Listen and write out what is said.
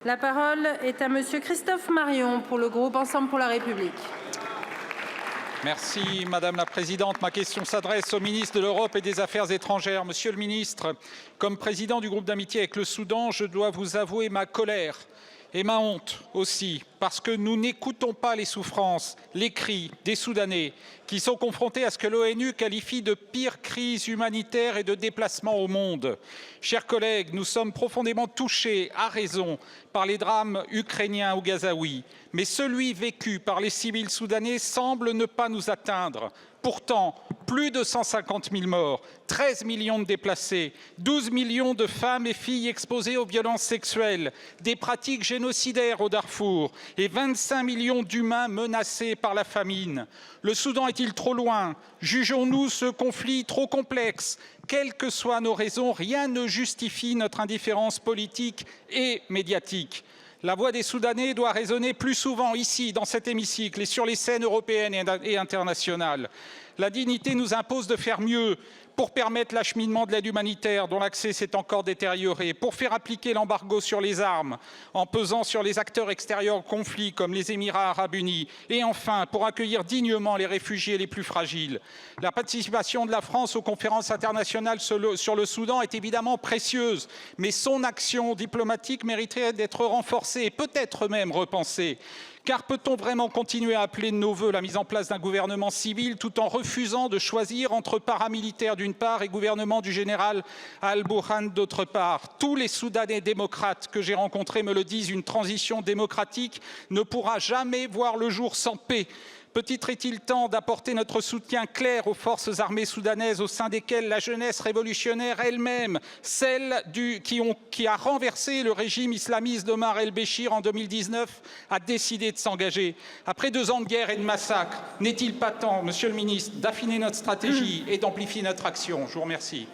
La parole est à Monsieur Christophe Marion pour le groupe Ensemble pour la République. Merci Madame la Présidente. Ma question s'adresse au ministre de l'Europe et des Affaires étrangères. Monsieur le ministre, comme président du groupe d'amitié avec le Soudan, je dois vous avouer ma colère et ma honte aussi, parce que nous n'écoutons pas les souffrances, les cris des Soudanais qui sont confrontés à ce que l'ONU qualifie de pire crise humanitaire et de déplacement au monde. Chers collègues, nous sommes profondément touchés, à raison, par les drames ukrainiens ou gazaouis, mais celui vécu par les civils soudanais semble ne pas nous atteindre. Pourtant, plus de 150 000 morts, 13 millions de déplacés, 12 millions de femmes et filles exposées aux violences sexuelles, des pratiques génocidaires au Darfour et 25 millions d'humains menacés par la famine. Le Soudan est-il trop loin? Jugeons-nous ce conflit trop complexe? Quelles que soient nos raisons, rien ne justifie notre indifférence politique et médiatique. La voix des Soudanais doit résonner plus souvent ici, dans cet hémicycle et sur les scènes européennes et internationales. La dignité nous impose de faire mieux pour permettre l'acheminement de l'aide humanitaire dont l'accès s'est encore détérioré, pour faire appliquer l'embargo sur les armes en pesant sur les acteurs extérieurs au conflit comme les Émirats arabes unis et enfin pour accueillir dignement les réfugiés les plus fragiles. La participation de la France aux conférences internationales sur le Soudan est évidemment précieuse, mais son action diplomatique mériterait d'être renforcée et peut-être même repensée. Car peut-on vraiment continuer à appeler de nos vœux la mise en place d'un gouvernement civil tout en refusant de choisir entre paramilitaires d'une part et gouvernement du général Al-Burhan d'autre part? Tous les Soudanais démocrates que j'ai rencontrés me le disent, une transition démocratique ne pourra jamais voir le jour sans paix. Peut-être est-il temps d'apporter notre soutien clair aux forces armées soudanaises au sein desquelles la jeunesse révolutionnaire elle-même, celle qui a renversé le régime islamiste d'Omar el-Béchir en 2019, a décidé de s'engager. Après 2 ans de guerre et de massacre, n'est-il pas temps, Monsieur le Ministre, d'affiner notre stratégie et d'amplifier notre action? Je vous remercie.